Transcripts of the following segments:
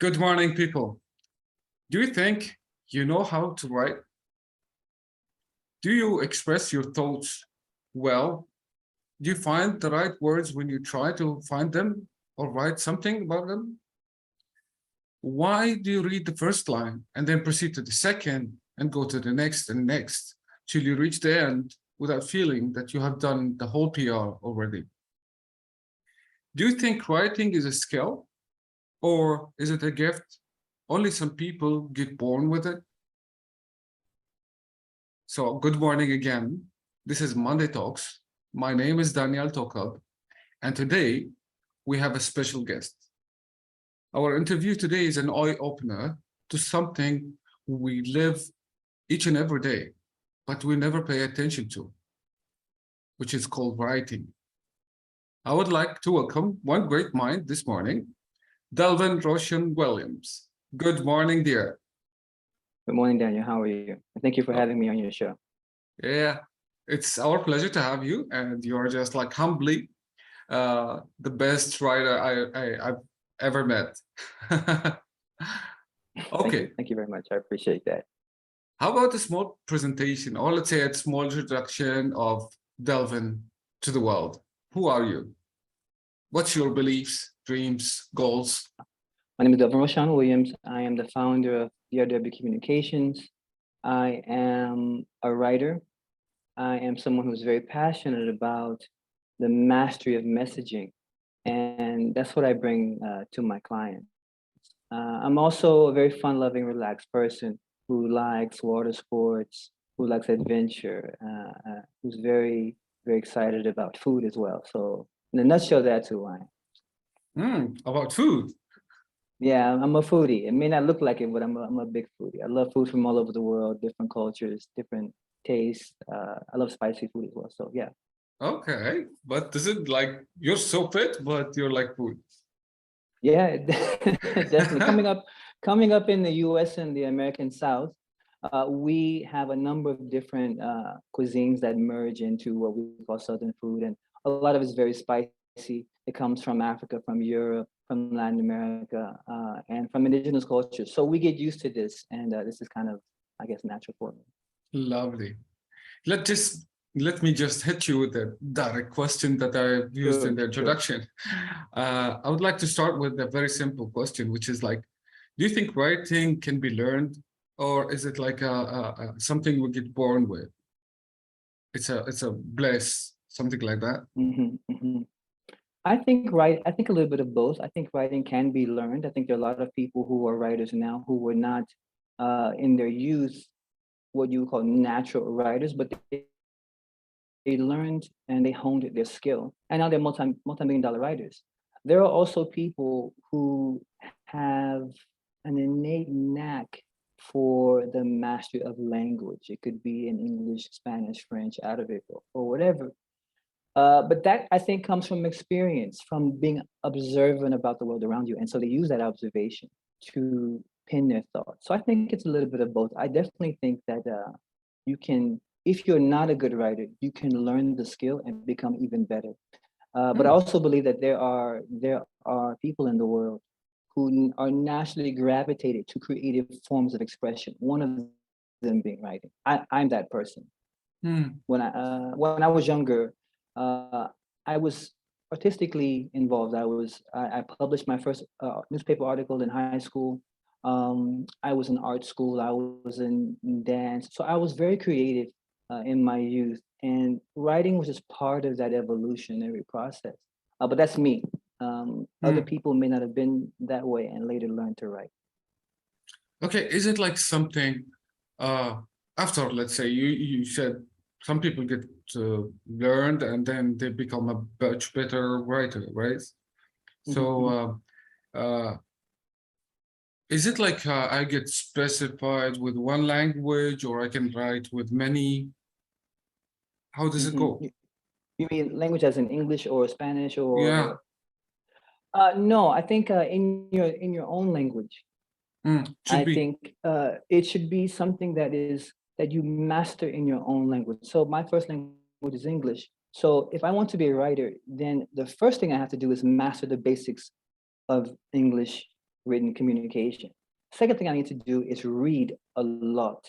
Good morning, people. Do you think you know how to write? Do you express your thoughts well? Do you find the right words when you try to find them or write something about them? Why do you read the first line and then proceed to the second and go to the next and next till you reach the end without feeling that you have done the whole PR already? Do you think writing is a skill or is it a gift? Only some people get born with it. So good morning again. This is Monday Talks. My name is Daniel Tokab, and today we have a special guest. Our interview today is an eye-opener to something we live each and every day, but we never pay attention to, which is called writing. I would like to welcome one great mind this morning, Dellvin Roshan Williams. Good morning, dear. Good morning, Daniel. How are you? Thank you for having me on your show. Yeah, it's our pleasure to have you, and you are just like humbly the best writer I've ever met. Okay. Thank you very much. I appreciate that. How about a small presentation, or let's say a small introduction of Dellvin to the world? Who are you? What's your beliefs, dreams, goals? My name is Dellvin Roshan Williams. I am the founder of DRW Communications. I am a writer. I am someone who's very passionate about the mastery of messaging. And that's what I bring to my clients. I'm also a very fun-loving, relaxed person who likes water sports, who likes adventure, who's very, very excited about food as well. So in a nutshell, that's who I am. About food. Yeah, I'm a foodie. It may not look like it, but I'm a big foodie. I love food from all over the world, different cultures, different tastes. I love spicy food as well. So yeah. Okay, but is it like you're so fit, but you're like food? Yeah, definitely. Coming up in the U.S. and the American South, we have a number of different cuisines that merge into what we call Southern food, and a lot of it's very spicy. It comes from Africa, from Europe, from Latin America, and from indigenous cultures. So we get used to this, and this is kind of, I guess, natural for me. Lovely. Let me just hit you with a direct question that I used in the introduction. I would like to start with a very simple question, which is like, do you think writing can be learned, or is it like something we get born with? It's a bliss, something like that. I think a little bit of both. I think writing can be learned. I think there are a lot of people who are writers now who were not in their youth what you would call natural writers, but they learned and they honed their skill, and now they're multi-million-dollar writers. There are also people who have an innate knack for the mastery of language. It could be in English, Spanish, French, Arabic, or whatever. But that, I think, comes from experience, from being observant about the world around you. And so they use that observation to pin their thoughts. So I think it's a little bit of both. I definitely think that you can, if you're not a good writer, you can learn the skill and become even better. But I also believe that there are people in the world who are naturally gravitated to creative forms of expression. One of them being writing. I'm that person. When I was younger, I was artistically involved. I published my first newspaper article in high school. I was in art school. I was in dance. So I was very creative in my youth, and writing was just part of that evolutionary process. But that's me. Other people may not have been that way and later learned to write. Okay, is it like something after, let's say, you said some people get learned and then they become a much better writer, right? So is it like I get specified with one language, or I can write with many? How does it go? You mean language as in English or Spanish or? Yeah. No, I think in your own language. I think it should be something that you master in your own language. So my first language is English. So if I want to be a writer, then the first thing I have to do is master the basics of English written communication. Second thing I need to do is read a lot,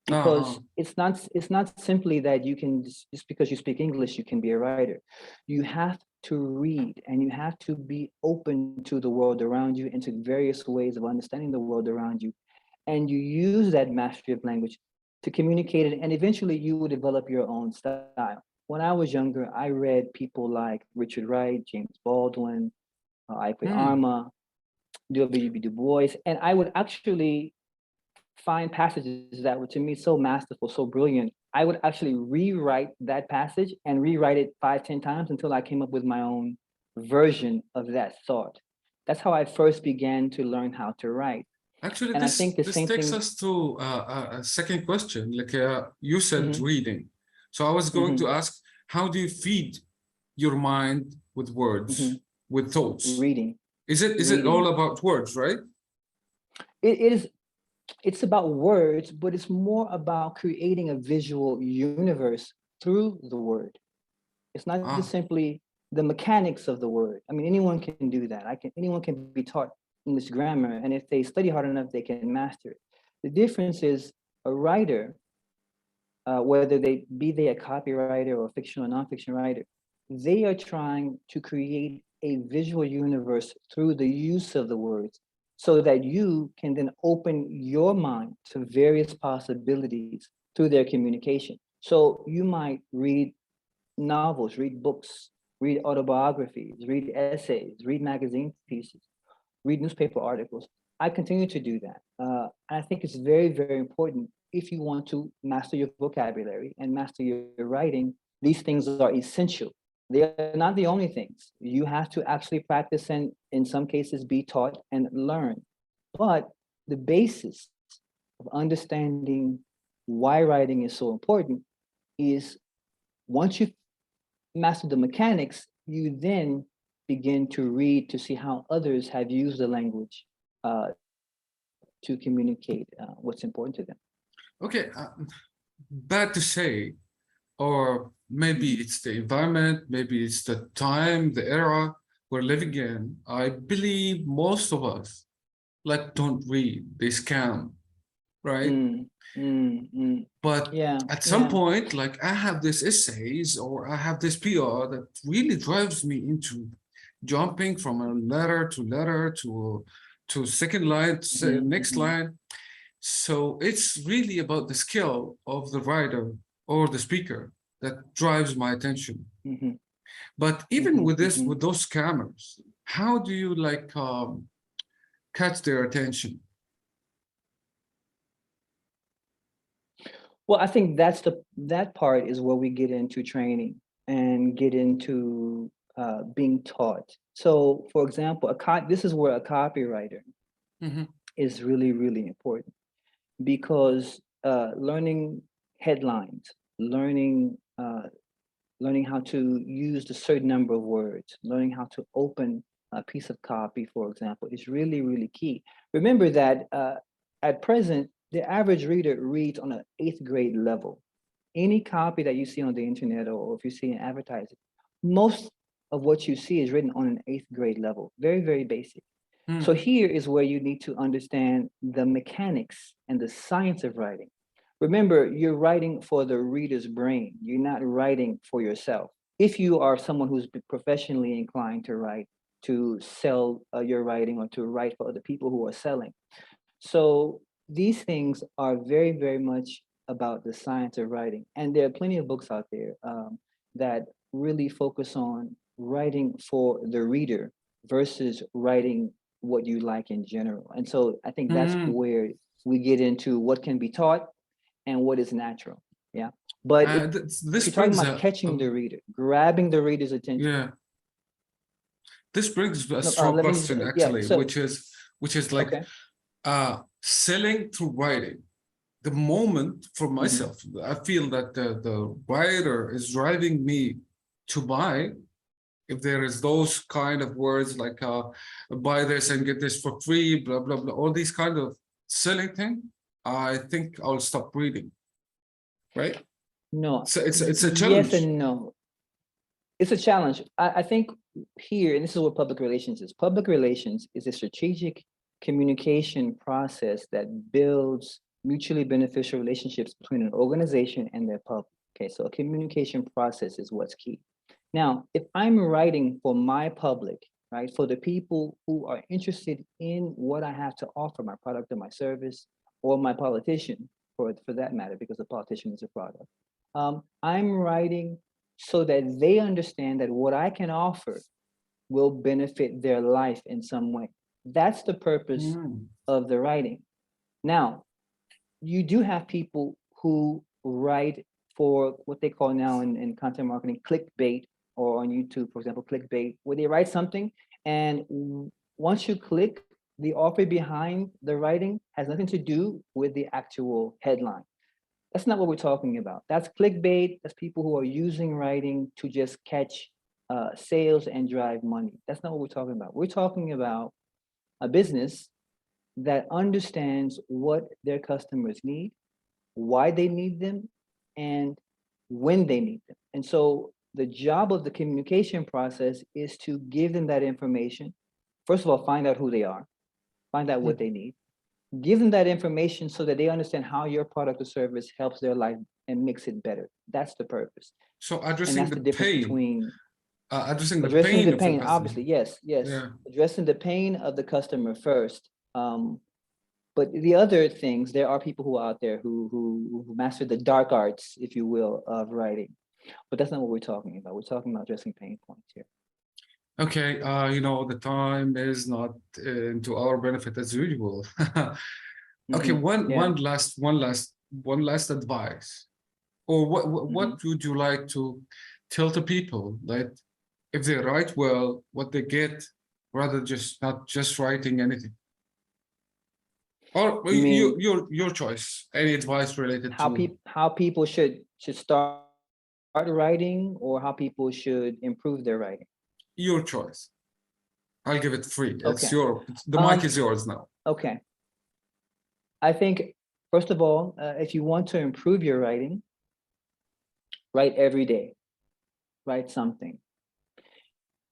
Uh-huh. because it's not simply that you can just because you speak English, you can be a writer. You have to read, and you have to be open to the world around you and to various ways of understanding the world around you. And you use that mastery of language to communicate it, and eventually you will develop your own style. When I was younger, I read people like Richard Wright, James Baldwin, Ip Hmm. Arma, W.B. Du Bois, and I would actually find passages that were to me so masterful, so brilliant. I would actually rewrite that passage and rewrite it 5, 10 times until I came up with my own version of that thought. That's how I first began to learn how to write. Actually, And I think the this same takes thing. us to a second question. Like you said, Mhm, reading. So I was going to mhm, ask, how do you feed your mind with words, mhm. with thoughts? Reading, Is it all reading. about words, right? It is. It's about words, but it's more about creating a visual universe through the word. It's not just Ah, simply the mechanics of the word. I mean, anyone can do that. Anyone can be taught English grammar, and if they study hard enough, they can master it. The difference is a writer, whether they a copywriter or a fiction or nonfiction writer, they are trying to create a visual universe through the use of the words, so that you can then open your mind to various possibilities through their communication. So you might read novels, read books, read autobiographies, read essays, read magazine pieces, read newspaper articles. I continue to do that. I think it's very, very important if you want to master your vocabulary and master your writing. These things are essential. They are not the only things. You have to actually practice and, in some cases, be taught and learn. But the basis of understanding why writing is so important is, once you master the mechanics, you then begin to read to see how others have used the language uh, to communicate what's important to them. okay. Bad to say, or maybe Mhm. it's the environment, maybe it's the time, the era we're living in. I believe most of us like don't read, they scan, right? Mm, mm, mm. But Yeah, at some yeah. point, like I have this essays or I have this PR that really drives me into jumping from a letter to second line to Mhm, next mhm, line. So it's really about the skill of the writer or the speaker that drives my attention. mhm, But even mhm, with this, mhm. with those scammers, how do you like catch their attention? Well, I think that part is where we get into training and get into being taught. So, for example, this is where a copywriter Mhm. is really, really important, because learning headlines, learning learning how to use the certain number of words, learning how to open a piece of copy, for example, is really, really key. Remember that at present, the average reader reads on an eighth grade level. Any copy that you see on the internet, or if you see an advertising, most of what you see is written on an eighth grade level. Very, very basic. So Mm. here is where you need to understand the mechanics and the science of writing. Remember, you're writing for the reader's brain. You're not writing for yourself. If you are someone who's professionally inclined to write, to sell your writing, or to write for other people who are selling. So these things are very, very much about the science of writing. And there are plenty of books out there that really focus on writing for the reader versus writing what you like in general. And so I think that's Mm. where we get into what can be taught and what is natural. Yeah. But if This you're talking brings about catching the reader, grabbing the reader's attention. yeah, this brings a No, strong let me just, question yeah. actually, So, which is like okay. selling through writing. The moment for Hmm. myself, I feel that the writer is driving me to buy. If there is those kind of words like buy this and get this for free, blah blah blah, all these kind of selling thing, I think I'll stop reading. Right? No, So it's a yes challenge. and no. It's a challenge. I think here, and this is what public relations is. Public relations is a strategic communication process that builds mutually beneficial relationships between an organization and their public. Okay, so a communication process is what's key. Now, if I'm writing for my public, right, for the people who are interested in what I have to offer, my product or my service, or my politician, for that matter, because the politician is a product, I'm writing so that they understand that what I can offer will benefit their life in some way. That's the purpose of the writing. Now, you do have people who write for what they call now in content marketing, clickbait, or on YouTube, for example, clickbait, where they write something and once you click, the author behind the writing has nothing to do with the actual headline. That's not what we're talking about. That's clickbait. That's people who are using writing to just catch sales and drive money. That's not what we're talking about. We're talking about a business that understands what their customers need, why they need them, and when they need them. And so the job of the communication process is to give them that information. First of all, find out who they are, find out what they need, give them that information so that they understand how your product or service helps their life and makes it better. That's the purpose. So And addressing that's the the difference pain, between addressing the addressing pain the of the pain, customer. obviously, yes, Yeah. addressing the pain of the customer first. But the other things, there are people who are out there who master the dark arts, if you will, of writing. But that's not what we're talking about. We're talking about addressing pain points here. Okay, you know, the time is not to our benefit as usual. Okay, one last advice, or what would you like to tell the people that if they write well, what they get, rather just not just writing anything? Or You mean your choice. Any advice related to how people should start writing, or how people should improve their writing? your choice? I'll give it free. It's Okay. the mic is yours now. Okay. I think, first of all, if you want to improve your writing, write every day. Write something.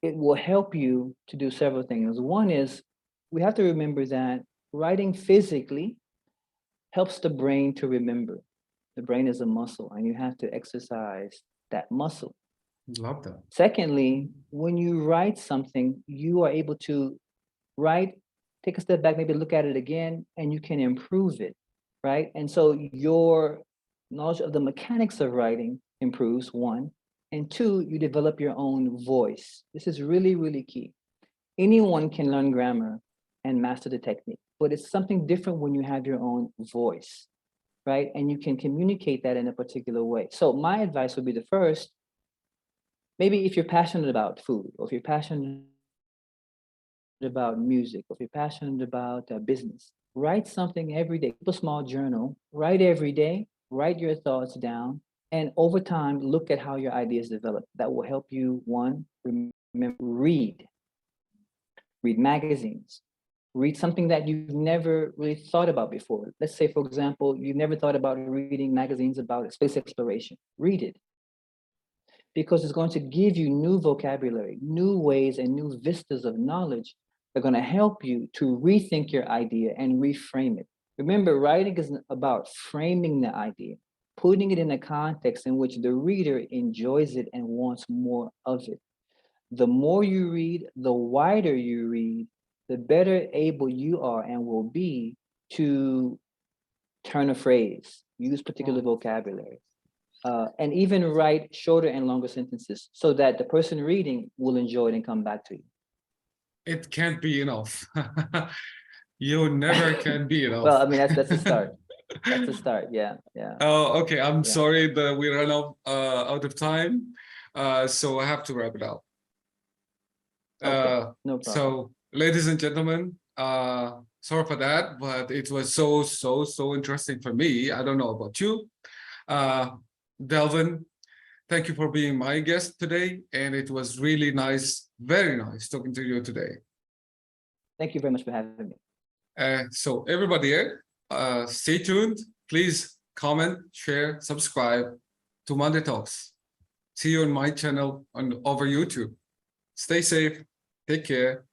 It will help you to do several things. One is, we have to remember that writing physically helps the brain to remember. The brain is a muscle, and you have to exercise that muscle. Love that. Secondly, when you write something, you are able to take a step back, maybe look at it again, and you can improve it, right? And so your knowledge of the mechanics of writing improves, one. And two, you develop your own voice. This is really, really key. Anyone can learn grammar and master the technique, but it's something different when you have your own voice, right? And you can communicate that in a particular way. So my advice would be, the first, maybe if you're passionate about food, or if you're passionate about music, or if you're passionate about business, write something every day. Keep a small journal, write every day, write your thoughts down, and over time, look at how your ideas develop. That will help you, one, remember, read magazines, read something that you've never really thought about before. Let's say, for example, you've never thought about reading magazines about space exploration. Read it, because it's going to give you new vocabulary, new ways, and new vistas of knowledge that are going to help you to rethink your idea and reframe it. Remember, writing is about framing the idea, putting it in a context in which the reader enjoys it and wants more of it. The more you read, the wider you read, the better able you are and will be to turn a phrase, use particular vocabulary, and even write shorter and longer sentences so that the person reading will enjoy it and come back to you. It can't be enough. You never can be enough. Well, I mean, that's a start. That's a start. Yeah. Oh, okay. I'm sorry that we ran out of time. So I have to wrap it up. Okay, no problem. So, ladies and gentlemen, sorry for that, but it was so interesting for me. I don't know about you. Dellvin, thank you for being my guest today. And it was really nice, very nice talking to you today. Thank you very much for having me. So everybody here, stay tuned. Please comment, share, subscribe to Monday Talks. See you on my channel over YouTube. Stay safe. Take care.